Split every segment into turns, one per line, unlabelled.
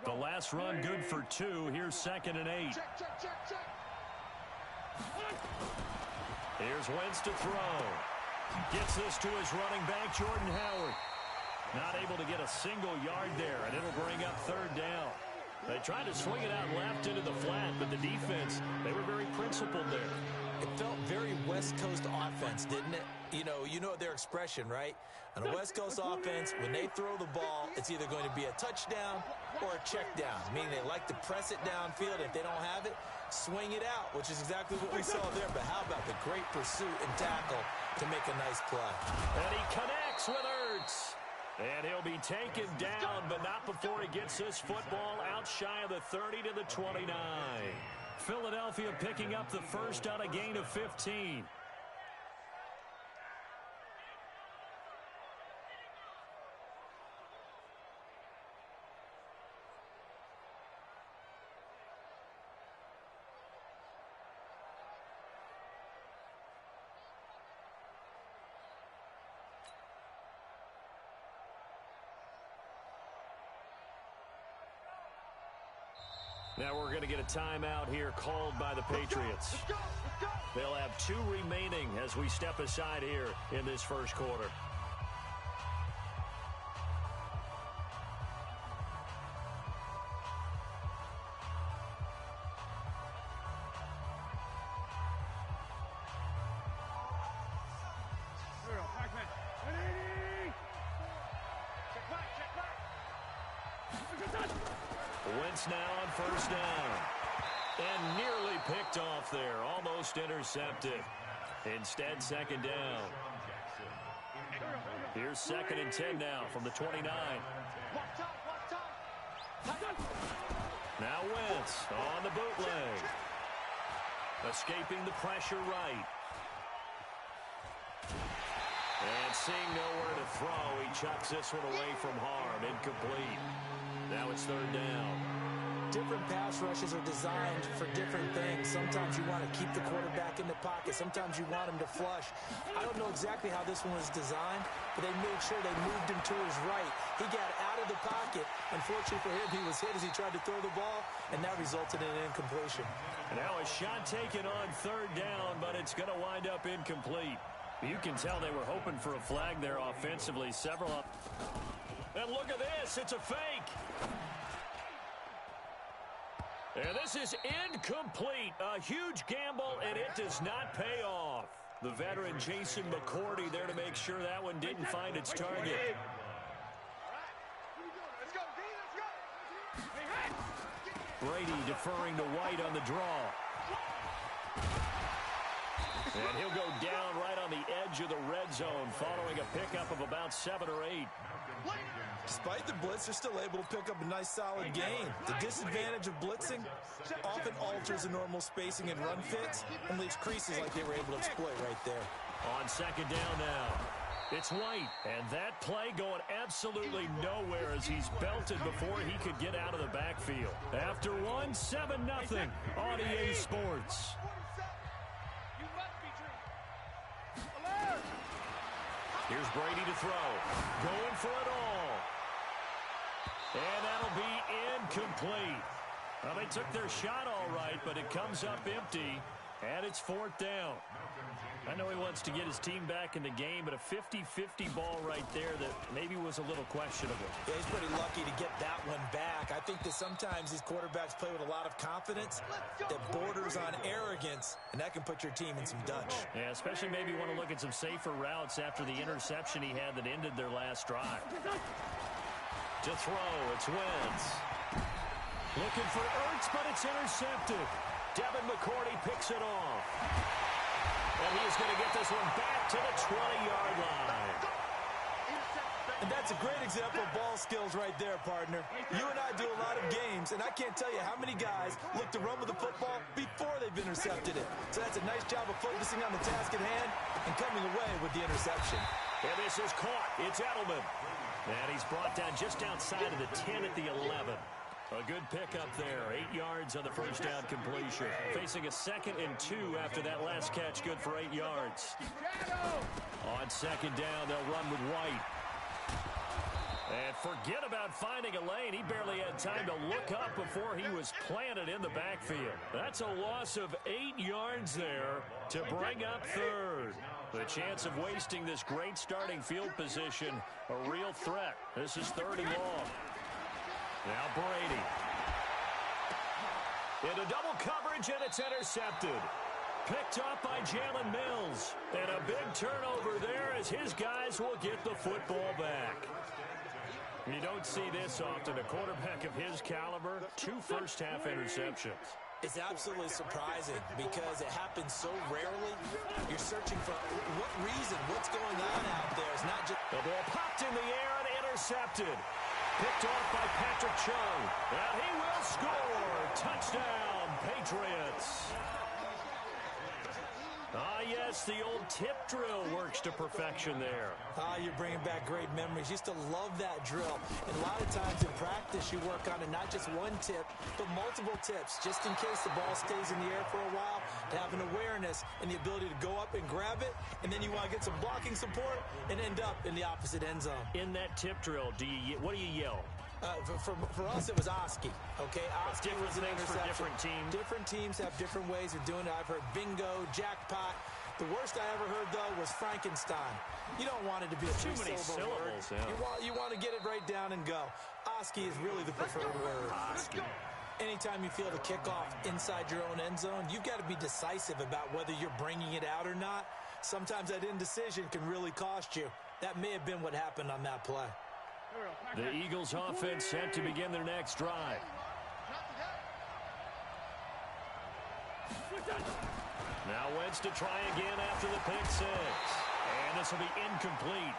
The last run good for 2. Here's 2nd and 8. Here's Wentz to throw. Gets this to his running back, Jordan Howard. Not able to get a single yard there, and it'll bring up 3rd down. They tried to swing it out left into the flat, but the defense, they were very principled there.
It felt very West Coast offense, didn't it? You know their expression, right? On a West Coast offense, when they throw the ball, it's either going to be a touchdown or a check down, meaning they like to press it downfield. If they don't have it, swing it out, which is exactly what we saw there. But how about the great pursuit and tackle to make a nice play?
And he connects with Ertz. And he'll be taken down, but not before he gets this football out shy of the 30 to the 29. Philadelphia picking up the first on a gain of 15. Now we're going to get a timeout here called by the Patriots. They'll have 2 remaining as we step aside here in this first quarter. Wentz now on 1st down. And nearly picked off there. Almost intercepted. Instead, 2nd down. Here's 2nd and 10 now from the 29. Now Wentz on the bootleg. Escaping the pressure right. And seeing nowhere to throw, he chucks this one away from harm. Incomplete. Now it's 3rd down.
Different pass rushes are designed for different things. Sometimes you want to keep the quarterback in the pocket. Sometimes you want him to flush. I don't know exactly how this one was designed, but they made sure they moved him to his right. He got out of the pocket. Unfortunately for him, he was hit as he tried to throw the ball, and that resulted in an incompletion.
And now a shot taken on 3rd down, but it's going to wind up incomplete. You can tell they were hoping for a flag there offensively. Several. And look at this. It's a fake. And this is incomplete. A huge gamble, and it does not pay off. The veteran Jason McCourty there to make sure that one didn't find its target. Brady deferring to White on the draw. And he'll go down right on the edge of the red zone following a pickup of about 7 or 8.
Despite the blitz, they're still able to pick up a nice solid gain. The disadvantage of blitzing often alters the normal spacing and run fits and leaves creases like they were able to exploit right there.
On 2nd down now, it's White. And that play going absolutely nowhere as he's belted before he could get out of the backfield. After 1, 7-0 on EA Sports. Here's Brady to throw. Going for it all. And that'll be incomplete. Well, they took their shot all right, but it comes up empty. And it's 4th down. I know he wants to get his team back in the game, but a 50-50 ball right there that maybe was a little questionable.
Yeah, he's pretty lucky to get that one back. I think that sometimes these quarterbacks play with a lot of confidence that borders on arrogance, and that can put your team in some Dutch.
Yeah, especially maybe you want to look at some safer routes after the interception he had that ended their last drive. To throw, it's Wentz. Looking for Ertz, but it's intercepted. Devin McCourty picks it off. And he's going to get this one back to the 20-yard line.
And that's a great example of ball skills right there, partner. You and I do a lot of games, and I can't tell you how many guys look to run with the football before they've intercepted it. So that's a nice job of focusing on the task at hand and coming away with the interception.
And this is caught. It's Edelman. And he's brought down just outside of the 10 at the 11. A good pickup there. 8 yards on the first down completion. Facing a 2nd and 2 after that last catch. Good for 8 yards. On 2nd down, they'll run with White. And forget about finding a lane. He barely had time to look up before he was planted in the backfield. That's a loss of 8 yards there to bring up third. The chance of wasting this great starting field position, a real threat. This is 3rd and long. Now Brady. Into double coverage, and it's intercepted. Picked up by Jalen Mills. And a big turnover there as his guys will get the football back. You don't see this often. A quarterback of his caliber, 2 first-half interceptions.
It's absolutely surprising because it happens so rarely. You're searching for what reason, what's going on out there. It's not just...
The ball popped in the air and intercepted. Picked off by Patrick Chung. And he will score. Touchdown, Patriots. Ah, yes, the old tip drill works to perfection there.
Ah, you're bringing back great memories. Used to love that drill. And a lot of times in practice, you work on it, not just one tip, but multiple tips, just in case the ball stays in the air for a while, to have an awareness and the ability to go up and grab it, and then you want to get some blocking support and end up in the opposite end zone.
In that tip drill, what do you yell?
For us, it was Oski, okay? Oski
different
was an
things for
interception.
different teams.
Different teams have different ways of doing it. I've heard bingo, jackpot. The worst I ever heard, though, was Frankenstein. You don't want it to be a
too many
syllables word.
Yeah.
You want to get it right down and go. Oski is really the preferred word.
Oski.
Anytime you feel the kickoff inside your own end zone, you've got to be decisive about whether you're bringing it out or not. Sometimes that indecision can really cost you. That may have been what happened on that play.
The Eagles offense set to begin their next drive. Now Wentz to try again after the pick 6. And this will be incomplete.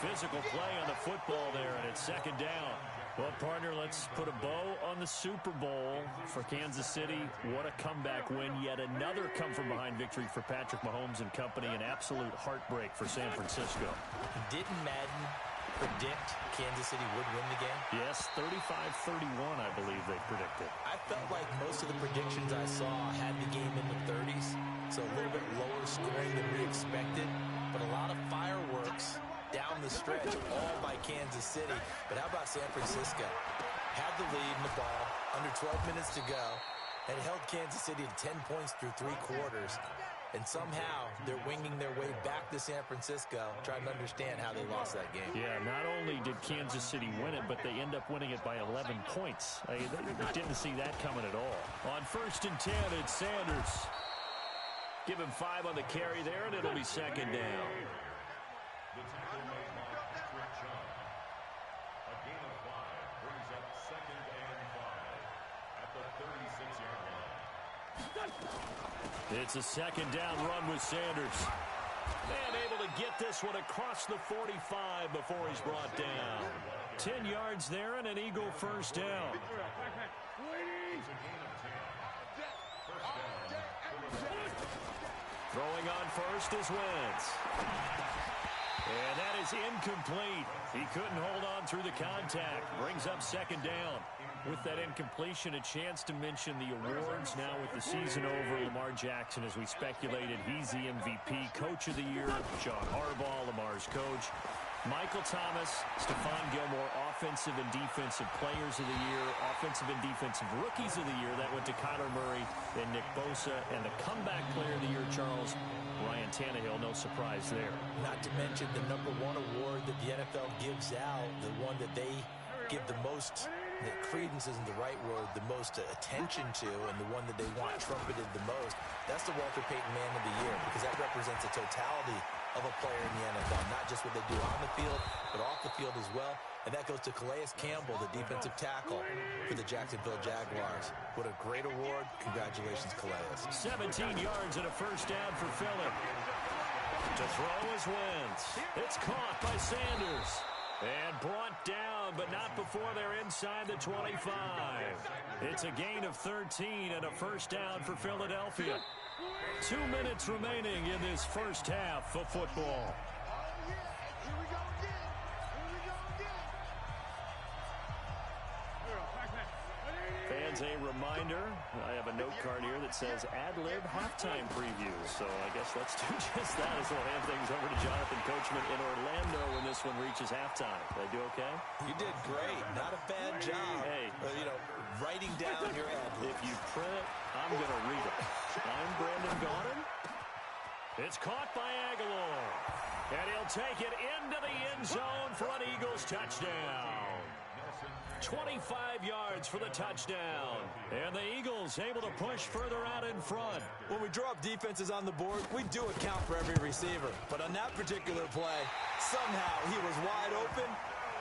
Physical play on the football there, and it's 2nd down. Well, partner, let's put a bow on the Super Bowl for Kansas City. What a comeback win. Yet another come-from-behind victory for Patrick Mahomes and company. An absolute heartbreak for San Francisco.
Didn't Madden predict Kansas City would win the game?
Yes, 35-31, I believe they predicted.
I felt like most of the predictions I saw had the game in the 30s, so a little bit lower scoring than we expected, but a lot of fireworks down the stretch, all by Kansas City. But how about San Francisco? Had the lead in the ball, under 12 minutes to go, and held Kansas City to 10 points through 3 quarters. And somehow they're winging their way back to San Francisco, trying to understand how they lost that game.
Yeah, not only did Kansas City win it, but they end up winning it by 11 points. They didn't see that coming at all. On 1st and 10, it's Sanders. Give him 5 on the carry there, and it'll be 2nd down.
The tackle made by Patrick Chung. A gain of 5 brings up 2nd and 5 at the 36-yard line.
It's a 2nd down run with Sanders. And able to get this one across the 45 before he's brought down. 10 yards there and an Eagle 1st down. Throwing on 1st is Wentz. And that is incomplete. He couldn't hold on through the contact. Brings up 2nd down. With that incompletion, a chance to mention the awards. Now with the season over, Lamar Jackson, as we speculated, he's the MVP. Coach of the Year, John Harbaugh, Lamar's coach. Michael Thomas, Stephon Gilmore, Offensive and Defensive Players of the Year, Offensive and Defensive Rookies of the Year. That went to Kyler Murray and Nick Bosa. And the Comeback Player of the Year, Charles, Ryan Tannehill, no surprise there.
Not to mention the #1 award that the NFL gives out, the one that they give the most, that credence isn't the right word, the most attention to, and the one that they want trumpeted the most. That's the Walter Payton Man of the Year, because that represents the totality of a player in the NFL, not just what they do on the field, but off the field as well. And that goes to Calais Campbell, the defensive tackle for the Jacksonville Jaguars. What a great award. Congratulations, Calais.
17 yards and a 1st down for Phillip. To throw is Wentz. It's caught by Sanders. And brought down, but not before they're inside the 25. It's a gain of 13 and a 1st down for Philadelphia. 2 minutes remaining in this 1st half of football. Fans as a reminder, I have a note card here that says ad-lib halftime preview. So I guess let's do just that as we'll hand things over to Jonathan Coachman in Orlando when this one reaches halftime. Did I do okay?
You did great. Not a bad job.
Hey.
Writing down your ad-lib.
If you print it, I'm going to read it. I'm Brandon Gaudin. It's caught by Aguilar. And he'll take it into the end zone for an Eagles touchdown. 25 yards for the touchdown. And the Eagles able to push further out in front.
When we draw up defenses on the board, we do account for every receiver. But on that particular play, somehow he was wide open,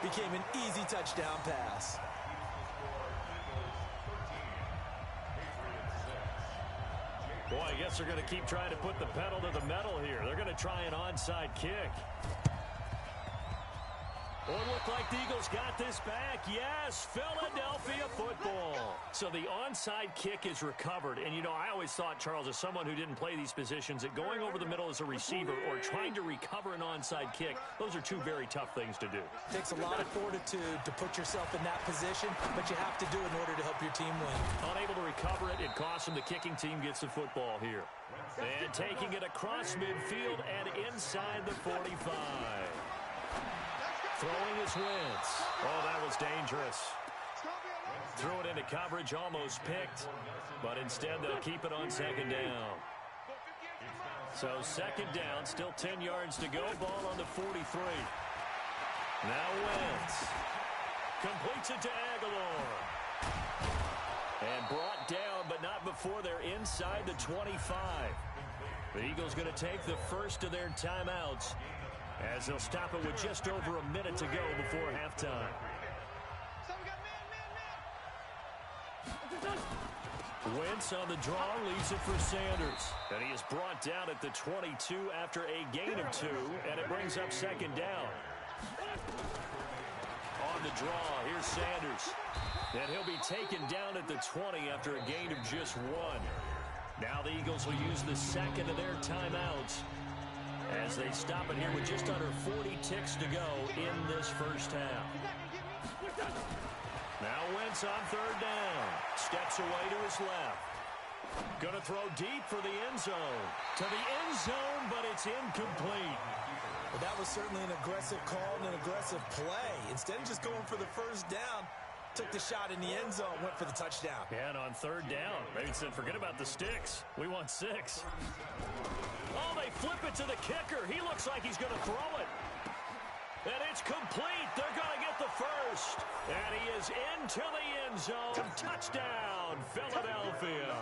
became an easy touchdown pass.
Boy, I guess they're going to keep trying to put the pedal to the metal here. They're going to try an onside kick. Well, it looked like the Eagles got this back. Yes, Philadelphia football. So the onside kick is recovered. And, I always thought, Charles, as someone who didn't play these positions, that going over the middle as a receiver or trying to recover an onside kick, those are two very tough things to do.
It takes a lot of fortitude to put yourself in that position, but you have to do it in order to help your team win.
Unable to recover it, it costs them. The kicking team gets the football here. And taking it across midfield and inside the 45. Throwing his Wentz. Oh, that was dangerous. Threw it into coverage, almost picked. But instead, they'll keep it on second down. So second down, still 10 yards to go. Ball on the 43. Now Wentz. Completes it to Aguilar. And brought down, but not before they're inside the 25. The Eagles going to take the first of their timeouts, as they'll stop it with just over a minute to go before halftime. Wentz on the draw, leaves it for Sanders. And he is brought down at the 22 after a gain of 2, and it brings up second down. On the draw, here's Sanders. And he'll be taken down at the 20 after a gain of just 1. Now the Eagles will use the second of their timeouts, as they stop it here with just under 40 ticks to go in this first half. Now Wentz on third down. Steps away to his left. Going to throw deep for the end zone. To the end zone, but it's incomplete.
Well, that was certainly an aggressive call and an aggressive play. Instead of just going for the first down, took the shot in the end zone, went for the touchdown.
And on third down, maybe said, forget about the sticks. We want 6. Oh, they flip it to the kicker. He looks like he's going to throw it. And it's complete. They're going to get the first. And he is into the end zone. Touchdown, Philadelphia.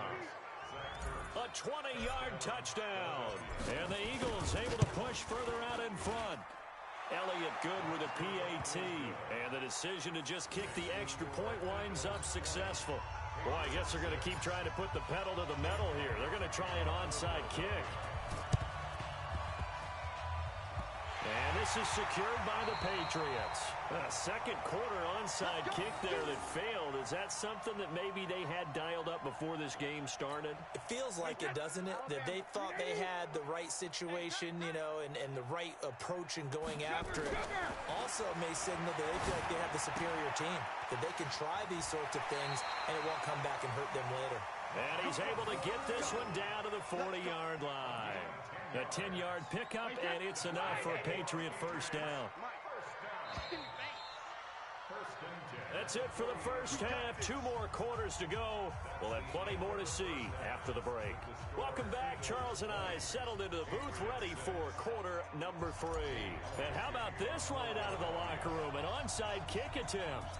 A 20-yard touchdown. And the Eagles able to push further out in front. Elliott good with a PAT. And the decision to just kick the extra point winds up successful. Boy, I guess they're going to keep trying to put the pedal to the metal here. They're going to try an onside kick. And this is secured by the Patriots. A second quarter onside kick there that failed. Is that something that maybe they had dialed up before this game started?
It feels like it, doesn't it? That they thought they had the right situation, and the right approach in going after it. Also may signal that they feel like they have the superior team, that they can try these sorts of things, and it won't come back and hurt them later.
And he's able to get this one down to the 40-yard line. A 10-yard pickup, and it's enough for a Patriot first down. That's it for the first half. 2 more quarters to go. We'll have plenty more to see after the break. Welcome back. Charles and I settled into the booth, ready for quarter number 3. And how about this right out of the locker room? An onside kick attempt.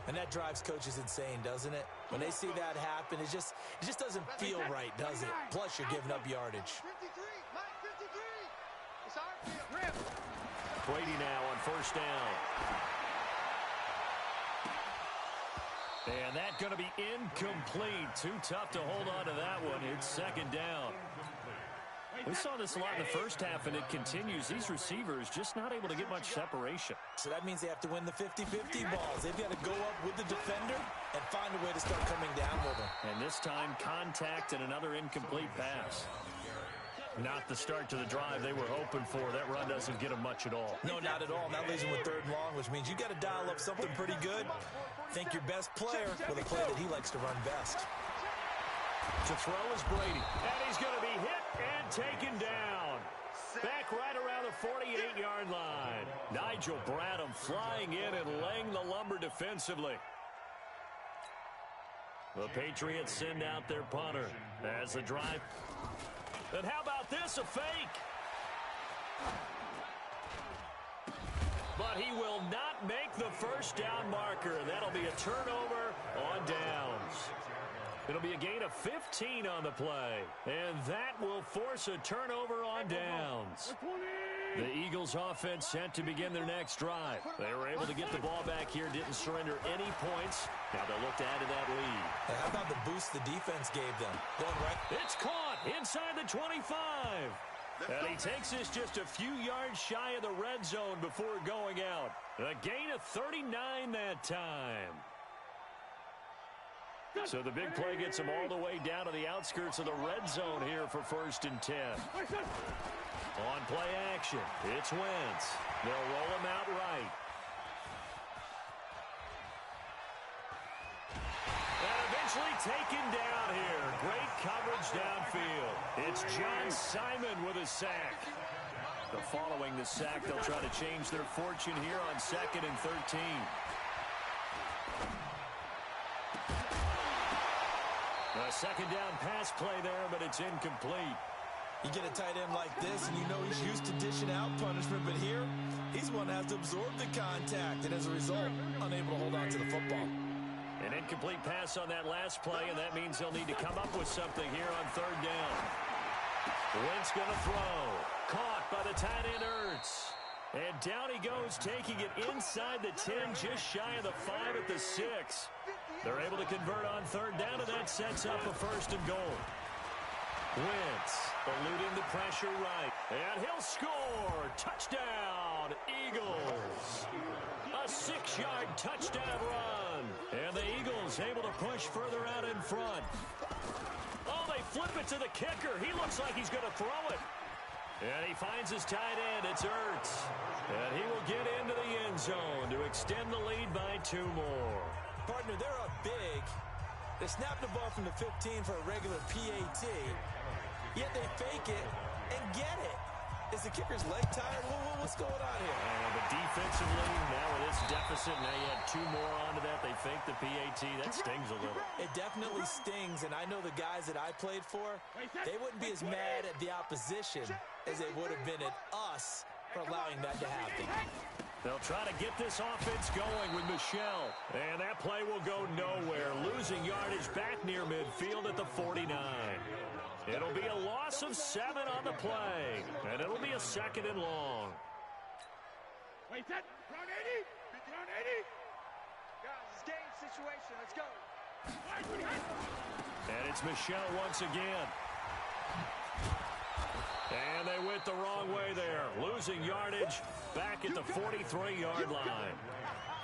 And that drives coaches insane, doesn't it? When they see that happen, it just doesn't feel right, does it? Plus, you're giving up yardage.
Brady now on first down. And that's going to be incomplete. Too tough to hold on to that one. It's second down. We saw this a lot in the first half, and it continues. These receivers just not able to get much separation.
So that means they have to win the 50-50 balls. They've got to go up with the defender and find a way to start coming down with them.
And this time, contact and another incomplete pass. Not the start to the drive they were hoping for. That run doesn't get them much at all.
No, not at all. That leaves them with 3rd and long, which means you got to dial up something pretty good. Think your best player with a play that he likes to run best.
To throw is Brady. And he's going to be hit and taken down. Back right around the 48-yard line. Nigel Bradham flying in and laying the lumber defensively. The Patriots send out their punter as the drive. And how about this, a fake? But he will not make the first down marker. That'll be a turnover on downs. It'll be a gain of 15 on the play. And that will force a turnover on downs. The Eagles offense set to begin their next drive. They were able to get the ball back here, didn't surrender any points. Now they'll look to add to that lead.
How about the boost the defense gave them? Going right.
It's caught inside the 25. And he takes this just a few yards shy of the red zone before going out. A gain of 39 that time. So the big play gets him all the way down to the outskirts of the red zone here for 1st and 10. On play action, it's Wentz. They'll roll him out right. And eventually taken down here. Great coverage downfield. It's John Simon with a sack. Following the sack, they'll try to change their fortune here on 2nd and 13. A 2nd down pass play there, but it's incomplete.
You get a tight end like this, and you know he's used to dishing out punishment, but here, he's one that has to absorb the contact, and as a result, unable to hold on to the football.
An incomplete pass on that last play, and that means they'll need to come up with something here on 3rd down. Wentz going to throw. Caught by the tight end, Ertz. And down he goes, taking it inside the 10, just shy of the 5 at the 6. They're able to convert on 3rd down, and that sets up a 1st and goal. Wentz eluding the pressure right. And he'll score. Touchdown, Eagles. A 6-yard touchdown run. And the Eagles able to push further out in front. Oh, they flip it to the kicker. He looks like he's going to throw it. And he finds his tight end. It's Ertz. And he will get into the end zone to extend the lead by 2 more.
Partner, they're up big. They snap the ball from the 15 for a regular PAT. Yet they fake it and get it. Is the kicker's leg tired? What's going on here?
But defensively, now with this deficit, now you add 2 more onto that. They fake the PAT. That stings a little.
It definitely stings, and I know the guys that I played for, they wouldn't be as mad at the opposition as they would have been at us for allowing that to happen.
They'll try to get this offense going with Michel. And that play will go nowhere. Losing yardage back near midfield at the 49. It'll be a loss of 7 on the play. And it'll be a 2nd and long.
Wait, that round 80. Round 80. Guys, it's game situation. Let's go.
And it's Michel once again. And they went the wrong way there. Losing yardage back at the 43-yard line.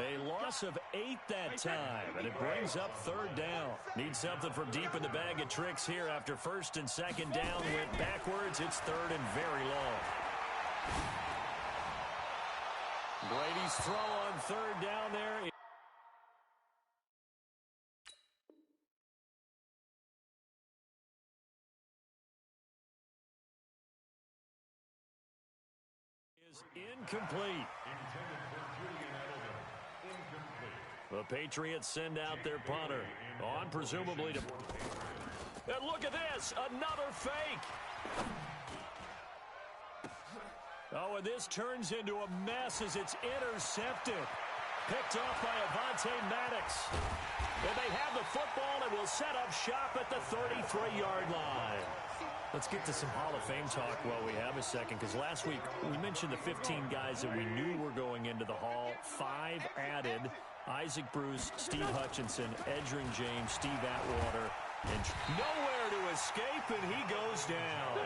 A loss of 8 that time, and it brings up 3rd down. Need something from deep in the bag of tricks here after 1st and 2nd down went backwards. It's 3rd and very long. Brady's throw on 3rd down there. Is incomplete. The Patriots send out their punter on presumably to... And look at this, another fake. Oh, and this turns into a mess as it's intercepted. Picked off by Avonte Maddox. And they have the football and will set up shop at the 33-yard line. Let's get to some Hall of Fame talk while we have a second, because last week we mentioned the 15 guys that we knew were going into the Hall. 5 added: Isaac Bruce, Steve Hutchinson, Edgerrin James, Steve Atwater, and nowhere to escape, and he goes down.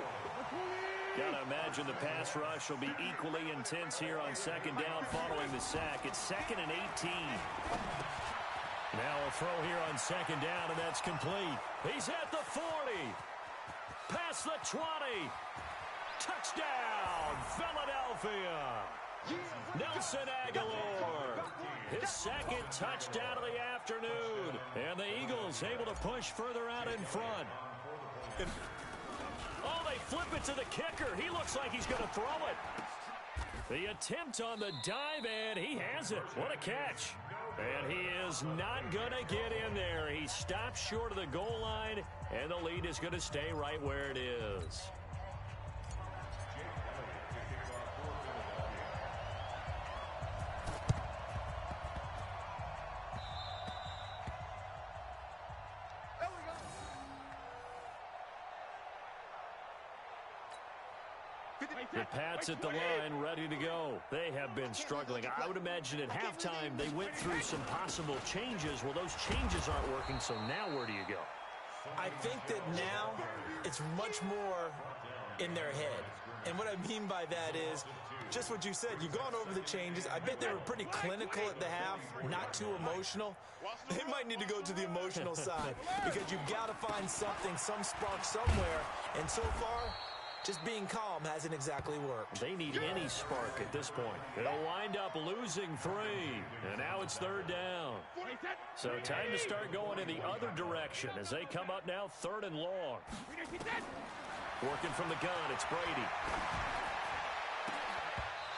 Gotta imagine the pass rush will be equally intense here on 2nd down following the sack. It's 2nd and 18. Now a throw here on 2nd down, and that's complete. He's at the 40. Past the 20. Touchdown, Philadelphia. Nelson Aguilar, his second touchdown of the afternoon. And the Eagles able to push further out in front. Oh, they flip it to the kicker. He looks like he's going to throw it. The attempt on the dive, and he has it. What a catch. And he is not going to get in there. He stops short of the goal line, and the lead is going to stay right where it is. The Pats at the line, ready to go. They have been struggling. I would imagine at halftime they went through some possible changes. Well, those changes aren't working, so now where do you go?
I think that now it's much more in their head. And what I mean by that is just what you said. You've gone over the changes. I bet they were pretty clinical at the half, not too emotional. They might need to go to the emotional side because you've got to find something, some spark somewhere. And so far, just being calm hasn't exactly worked.
They need any spark at this point. They'll wind up losing 3, and now it's 3rd down. So time to start going in the other direction as they come up now 3rd and long. Working from the gun, it's Brady.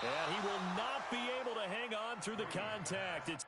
And he will not be able to hang on through the contact. It's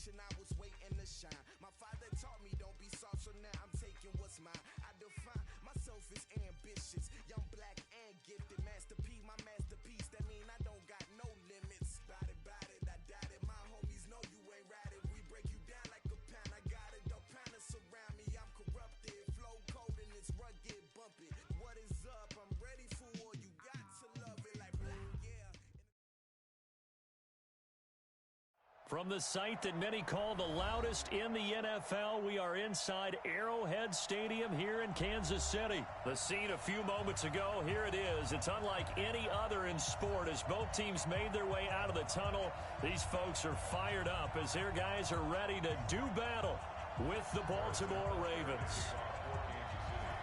I was waiting to shine. My father taught me don't be soft, so now I'm taking what's mine. I define myself as ambitious, young, black, and gifted. Master P, my masterpiece. That mean I don't got no limits. Bout it, I doubt it. My homies know you ain't ride it. We break you down like a pound. I got it, don't pound us around me. I'm corrupted, flow cold and it's rugged, bumpy. What is up? I'm ready for war. You got to love it like black, yeah.
From the site that many call the loudest in the NFL, we are inside Arrowhead Stadium here in Kansas City. The scene a few moments ago, here it is. It's unlike any other in sport as both teams made their way out of the tunnel. These folks are fired up as their guys are ready to do battle with the Baltimore Ravens.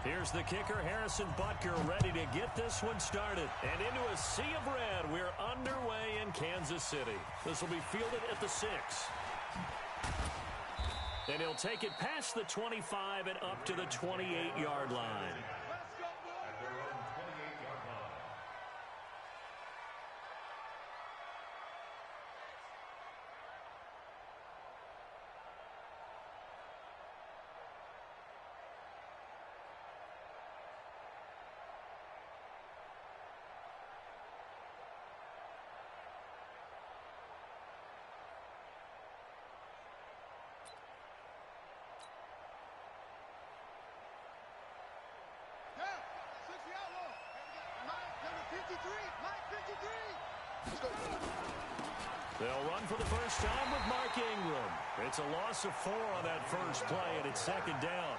Here's the kicker, Harrison Butker, ready to get this this one started. And into a sea of red, we're underway in Kansas City. This will be fielded at the 6. And he'll take it past the 25 and up to the 28-yard line. They'll run for the first time with Mark Ingram. It's a loss of 4 on that first play, and it's second down.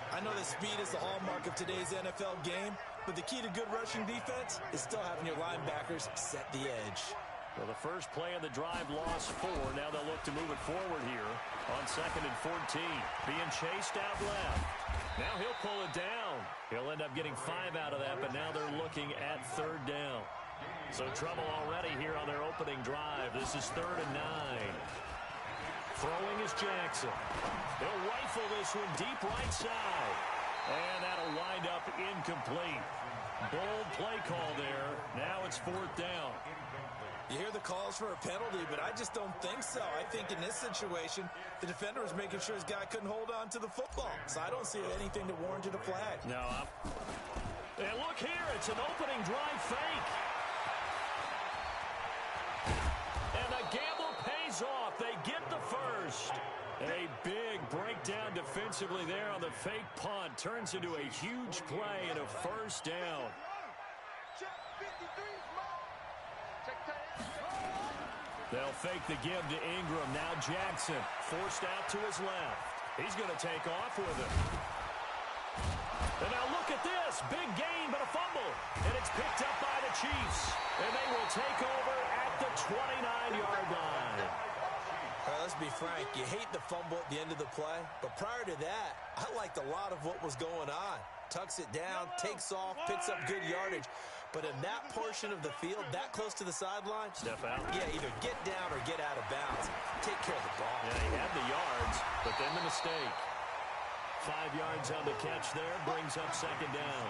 I know that speed is the hallmark of today's NFL game, but the key to good rushing defense is still having your linebackers set the edge.
Well, the first play of the drive lost 4. Now they'll look to move it forward here on 2nd and 14. Being chased out left. Now he'll pull it down. He'll end up getting 5 out of that, but now they're looking at 3rd down. So trouble already here on their opening drive. This is 3rd and 9. Throwing is Jackson. They'll rifle this one deep right side. And that'll wind up incomplete. Bold play call there. Now it's 4th down.
You hear the calls for a penalty, but I just don't think so. I think in this situation, the defender was making sure his guy couldn't hold on to the football. So I don't see anything that warranted a flag.
No. And look here, it's an opening drive fake. And the gamble pays off. They get the first. A big breakdown defensively there on the fake punt. Turns into a huge play and a first down. They'll fake the give to Ingram. Now Jackson forced out to his left. He's going to take off with it. And now look at this. Big gain, but a fumble. And it's picked up by the Chiefs. And they will take over at the 29-yard line.
All right, let's be frank. You hate the fumble at the end of the play. But prior to that, I liked a lot of what was going on. Tucks it down, takes off, picks up good yardage. But in that portion of the field, that close to the sideline,
step out.
Yeah, either get down or get out of bounds. Take care of the ball.
Yeah, he had the yards, but then the mistake. 5 yards on the catch there, brings up 2nd down.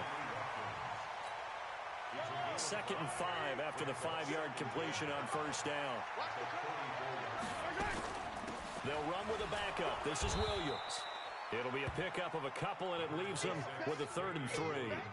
2nd and 5 after the 5-yard completion on 1st down. They'll run with a backup. This is Williams. It'll be a pickup of a couple, and it leaves them with a 3rd and 3.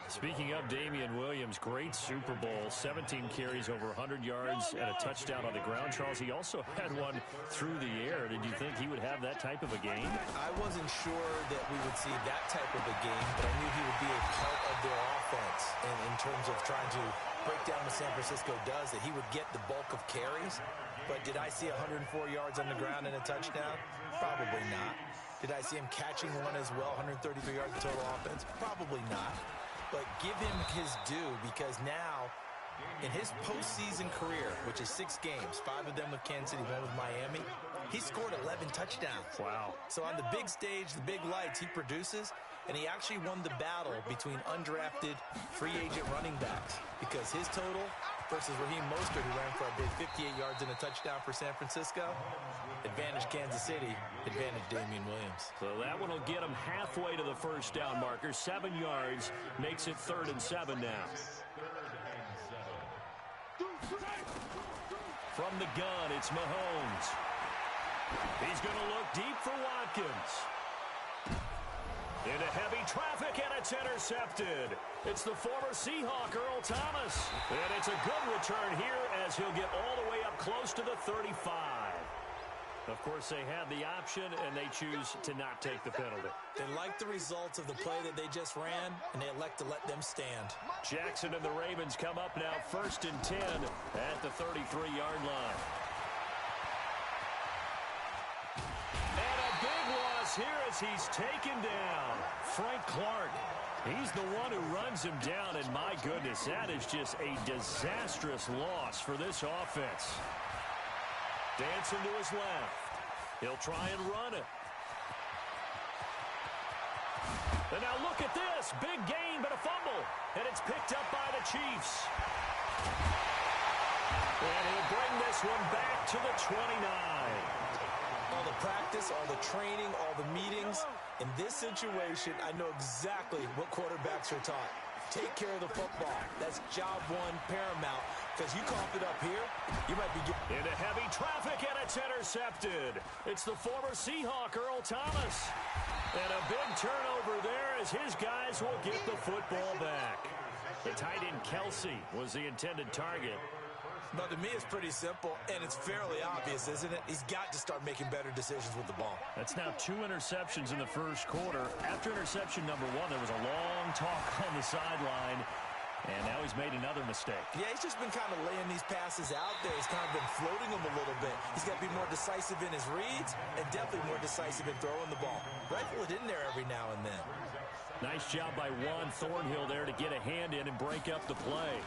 Speaking of Damian Williams, great Super Bowl. 17 carries, over 100 yards, and a touchdown on the ground. Charles, he also had one through the air. Did you think he would have that type of a game?
I wasn't sure that we would see that type of a game, but I knew he would be a part of their offense. And in terms of trying to break down what San Francisco does, that he would get the bulk of carries. But did I see 104 yards on the ground and a touchdown? Probably not. Did I see him catching one as well, 133 yards of total offense? Probably not. But give him his due, because now, in his postseason career, which is 6 games, 5 of them with Kansas City, 1 with Miami, he scored 11 touchdowns.
Wow.
So on the big stage, the big lights, he produces, and he actually won the battle between undrafted free agent running backs, because his total versus Raheem Mostert, who ran for a big 58 yards and a touchdown for San Francisco, advantage Kansas City, advantage Damian Williams.
So that one will get him halfway to the first down marker. 7 yards makes it 3rd and 7 now. From the gun, it's Mahomes. He's going to look deep for Watkins. Into heavy traffic, and it's intercepted. It's the former Seahawk, Earl Thomas. And it's a good return here as he'll get all the way up close to the 35. Of course, they have the option, and they choose to not take the penalty.
They like the results of the play that they just ran, and they elect to let them stand.
Jackson and the Ravens come up now 1st and 10 at the 33-yard line. And a big loss here as he's taken down. Frank Clark. He's the one who runs him down, and my goodness, that is just a disastrous loss for this offense. Dancing to his left. He'll try and run it. And now look at this. Big gain, but a fumble. And it's picked up by the Chiefs. And he'll bring this one back to the 29.
All the practice, all the training, all the meetings. In this situation, I know exactly what quarterbacks are taught. Take care of the football. That's job one, paramount. Because you cough it up here, you might be getting
into heavy traffic, and it's intercepted. It's the former Seahawk, Earl Thomas. And a big turnover there as his guys will get the football back. The tight end Kelsey was the intended target.
But to me, it's pretty simple, and it's fairly obvious, isn't it? He's got to start making better decisions with the ball.
That's now 2 interceptions in the first quarter. After interception number 1, there was a long talk on the sideline, and now he's made another mistake. Yeah, he's just been kind of laying these passes out there. He's kind of been floating them a little bit. He's got to be more decisive in his reads and definitely more decisive in throwing the ball. Rifle it in there every now and then. Nice job by Juan Thornhill there to get a hand in and break up the play.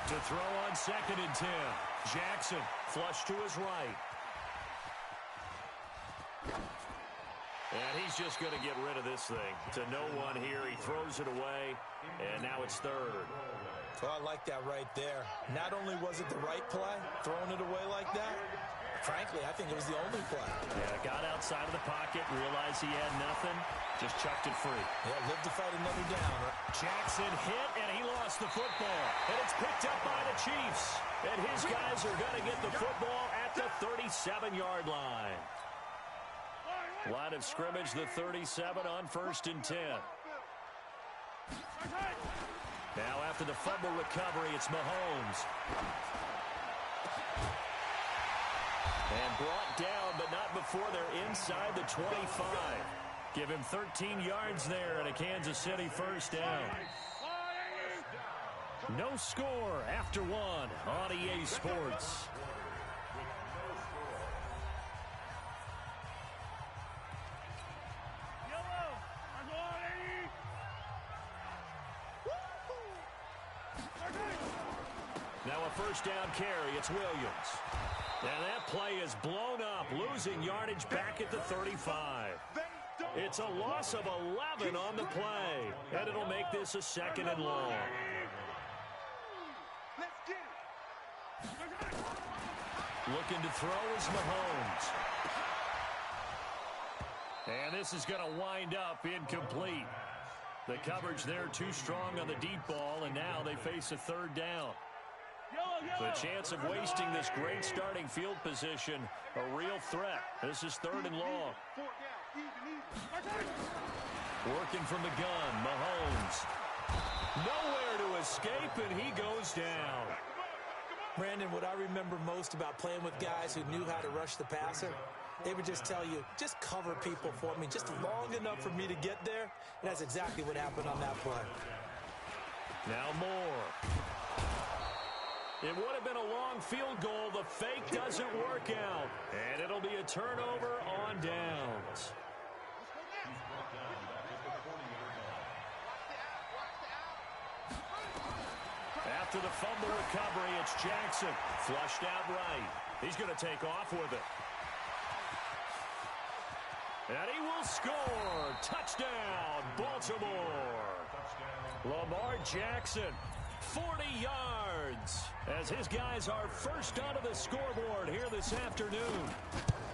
To throw on 2nd and 10. Jackson flush to his right. And he's just going to get rid of this thing. To no one here. He throws it away. And now it's 3rd.
Well, I like that right there. Not only was it the right play, throwing it away like that, frankly, I think it was the only play.
Yeah, got outside of the pocket, realized he had nothing, just chucked it free.
Yeah, lived to fight another down.
Jackson hit, and he lost the football. And it's picked up by the Chiefs. And his guys are going to get the football at the 37-yard line. Line of scrimmage, the 37 on 1st and 10. Now after the fumble recovery, it's Mahomes. And brought down, but not before they're inside the 25. Give him 13 yards there and a Kansas City first down. No score after 1 on EA Sports. Now a first down carry. It's Williams. And that play is blown up, losing yardage back at the 35. It's a loss of 11 on the play, and it'll make this a 2nd and long. Looking to throw is Mahomes. And this is going to wind up incomplete. The coverage there too strong on the deep ball, and now they face a 3rd down. The chance of wasting this great starting field position, a real threat. This is 3rd and long. Working from the gun, Mahomes. Nowhere to escape, and he goes down.
Brandon, what I remember most about playing with guys who knew how to rush the passer, they would just tell you, just cover people for me, just long enough for me to get there. And that's exactly what happened on that play.
Now Moore. It would have been a long field goal. The fake doesn't work out. And it'll be a turnover on downs. After the fumble recovery, it's Jackson. Flushed out right. He's going to take off with it. And he will score. Touchdown, Baltimore. Lamar Jackson, 40 yards, as his guys are first onto the scoreboard here this afternoon.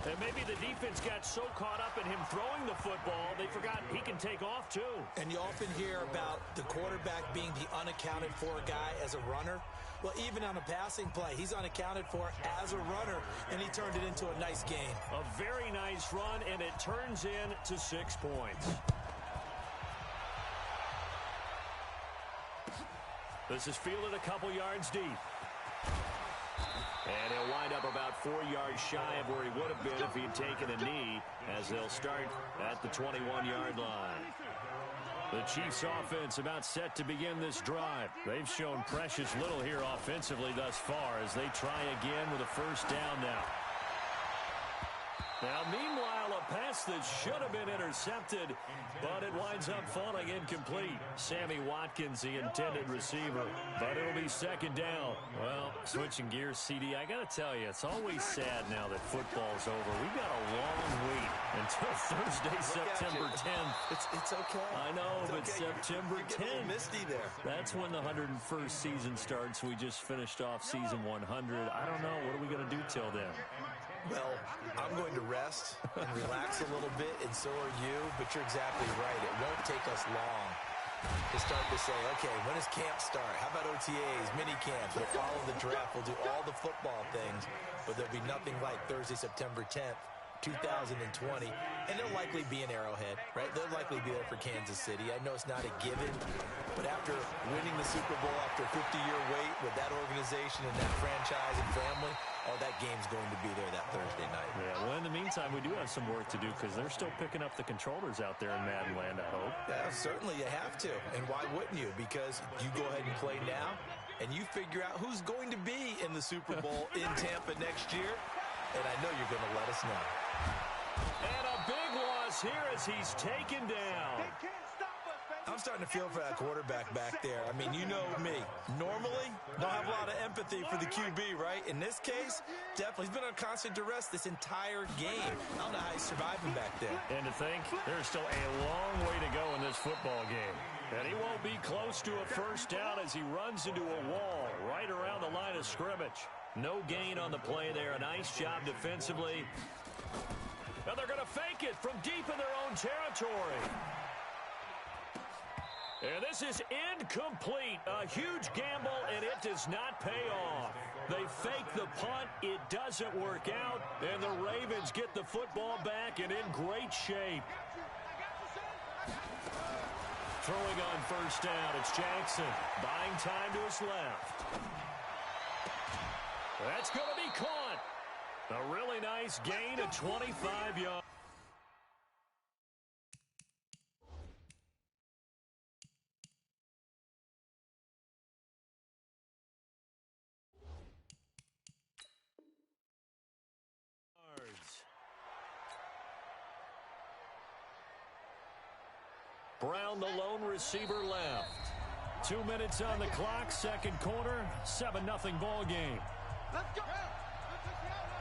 And maybe the defense got so caught up in him throwing the football, they forgot he can take off too.
And you often hear about the quarterback being the unaccounted for guy as a runner. Well, even on a passing play, he's unaccounted for as a runner, and he turned it into a nice gain.
A very nice run, and it turns into 6 points. This is fielded a couple yards deep. And he'll wind up about 4 yards shy of where he would have been if he had taken a knee, as they'll start at the 21-yard line. The Chiefs offense about set to begin this drive. They've shown precious little here offensively thus far as they try again with a first down now. Now, meanwhile, a pass that should have been intercepted, but it winds up falling incomplete. Sammy Watkins, the intended receiver, but it'll be second down. Well, switching gears, CD, I got to tell you, it's always sad now that football's over. We've got a long wait until Thursday, September 10th.
It's okay.
I know,
it's
but
okay.
September 10th.
Get a little misty there.
That's when the 101st season starts. We just finished off season 100. I don't know. What are we going to do till then?
Well, I'm going to rest and relax a little bit, and so are you, but you're exactly right. It won't take us long to start to say, okay, when does camp start? How about OTAs, mini camps? We'll follow the draft. We'll do all the football things, but there'll be nothing like Thursday, September 10th, 2020, and they'll likely be in Arrowhead, right? They'll likely be there for Kansas City. I know it's not a given, but after winning the Super Bowl, after a 50-year wait with that organization and that franchise and family, oh, that game's going to be there that Thursday night.
Yeah, well, in the meantime, we do have some work to do because they're still picking up the controllers out there in Madden land, I hope.
Yeah, certainly you have to. And why wouldn't you? Because you go ahead and play now, and you figure out who's going to be in the Super Bowl in Tampa next year, and I know you're going to let us know.
And a big loss here as he's taken down.
I'm starting to feel for that quarterback back there. I mean, you know me. Normally, don't have a lot of empathy for the QB, right? In this case, definitely. He's been under constant duress this entire game. I don't know how he's surviving back there.
And to think, there's still a long way to go in this football game. And he won't be close to a first down as he runs into a wall right around the line of scrimmage. No gain on the play there. A nice job defensively. And they're going to fake it from deep in their own territory. And this is incomplete. A huge gamble, and it does not pay off. They fake the punt. It doesn't work out. And the Ravens get the football back and in great shape. Throwing on first down, it's Jackson. Buying time to his left. That's going to be caught. A really nice gain of 25 yards. Brown, the lone receiver, left. 2 minutes on the clock, second quarter, 7-0 ball game.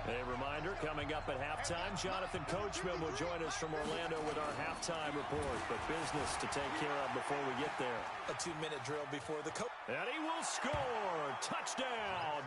A reminder, coming up at halftime, Jonathan Coachman will join us from Orlando with our halftime report. But business to take care of before we get there.
A 2-minute drill before the coach.
And he will score. Touchdown.